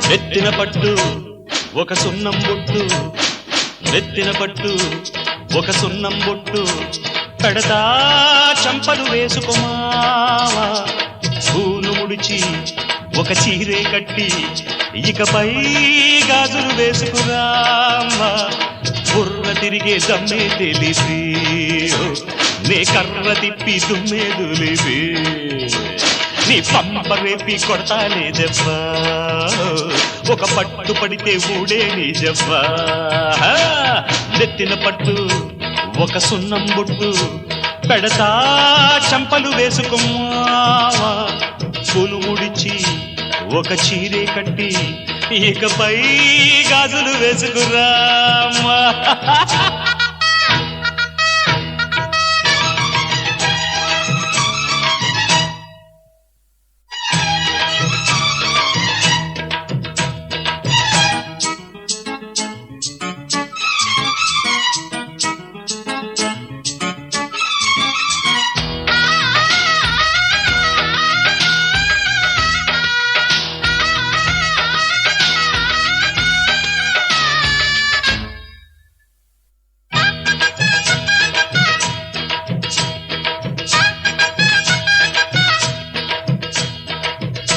నెత్తిన పట్టు ఒక సున్నం బొట్టు, నెత్తిన పట్టు ఒక సున్నం బొట్టు, పెడతా చంపలు వేసుకోమావా, పూలు ముడిచి ఒక చీరే కట్టి ఇకపై గాజులు వేసుకురామ్మా, బుర్ర తిరిగే దమ్మే తెలిసి నే కర్ర తిప్పి దుమ్మే దులిపి నీ పంప రేపి కొడతానే దెబ్బ, ఒక పట్టు పడితే ఊడే నీ జవ్వ. నెత్తిన పట్టు ఒక సున్నం బొట్టు, పెడతా చంపలు వేసుకున్నావా, పూలు ముడిచి ఒక చీరే కట్టి ఇకపై గాజులు వేసుకురామ్మా.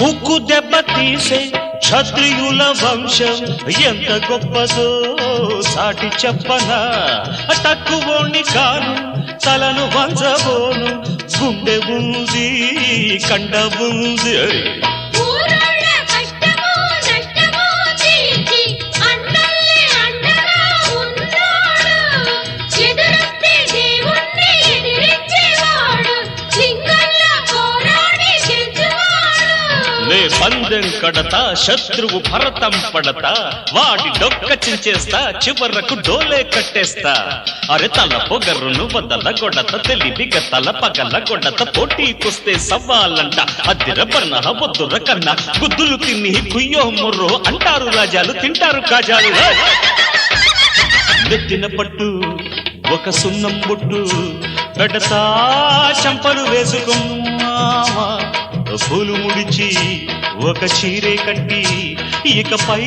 ఉక్కు దెబ్బ తీసే క్షత్రియుల వంశం ఎంత గొప్పదో సాటి చెప్పనా, తక్కువోణ్ణి కాను తలను వంచబోను, గుండె ఉంది కండ ఉంది. నే పందెం కడతా శత్రువు భరతం పడతా, వాడి డొక్క చించేస్తా చివరకు డోలే కట్టేస్తా. అరే తల పొగరును వదల గొడత, తెలివిగ తల పగల గొడత, పోటీ కుస్తే సవాలంట అద్దిర బర్ణ బొద్దుర కన్నా, గుద్దులు తిని కుయ్యో ముర్రో అంటారు రాజాలు, తింటారు కాజాలు. నెత్తిన పట్టు ఒక సున్నం బొట్టు, పెడతా చంపలు వేసుకున్నావా, పూలు ముడిచి ఒక చీరే కట్టి ఇకపై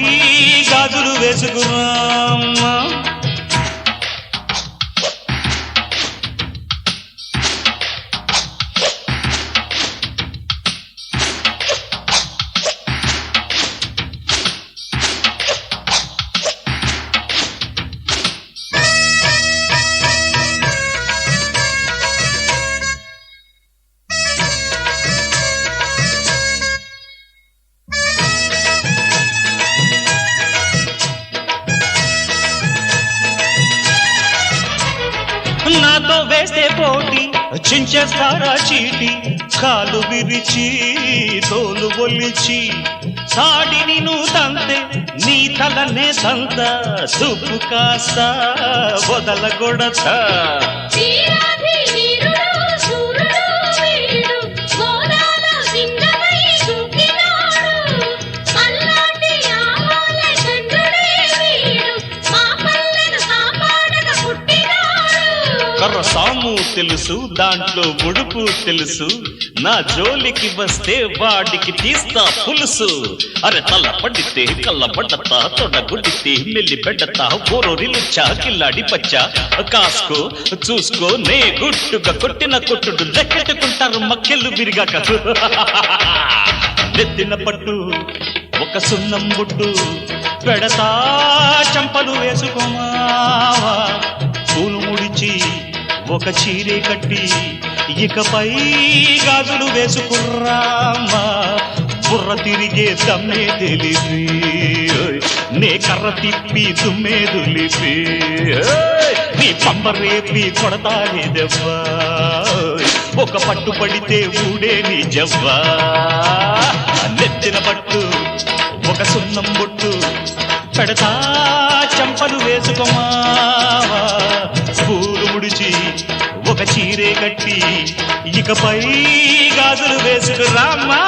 గాజులు వేసుకున్నామ్మా. నాతో వేస్తే పోటీ చించేస్తారా చీటి, కాలు విరిచి తోలు ఒలిచి సాడిని నువ్వు తంతే నీ తలనే సంత, దుబ్బు కాస్త వదలగొడత. కర్ర సాము తెలుసు దాంట్లో ఉడుపు తెలుసు, నా జోలికి వస్తే వాడికి తీస్తా పులుసు. అరే తల పడితే కళ్ళ పడతా, తొడగుడితే మెల్లి పెడతా, ఓరోరిలు చాకిల్లాడి పచ్చా, కాసుకో చూసుకో నే గుట్టుగా కొట్టిన కొట్టుడు లెక్కెట్టుకుంటారు మక్కెళ్ళు విరిగాక. నెత్తిన పట్టు ఒక సున్నం బొట్టు, పెడతా చంపలు వేసుకోమావా, పూలు ముడిచి ఒక చీరే కట్టి ఇకపై గాజులు వేసుకుర్రామ్మా, బుర్ర తిరిగే దమ్మే తెలిసి నే కర్ర తిప్పి దుమ్మే దులిపి నీ పంబ రేపి కొడతానే దెబ్బ, ఒక పట్టు పడితే ఊడే నీ జవ్వ. నెత్తిన పట్టు ఒక సున్నం బొట్టు, పెడతా చంపలు వేసుకోమావా, పూలు ముడిచి ఒక చీరే కట్టి ఇకపై గాజులు వేసుకురామ్మా.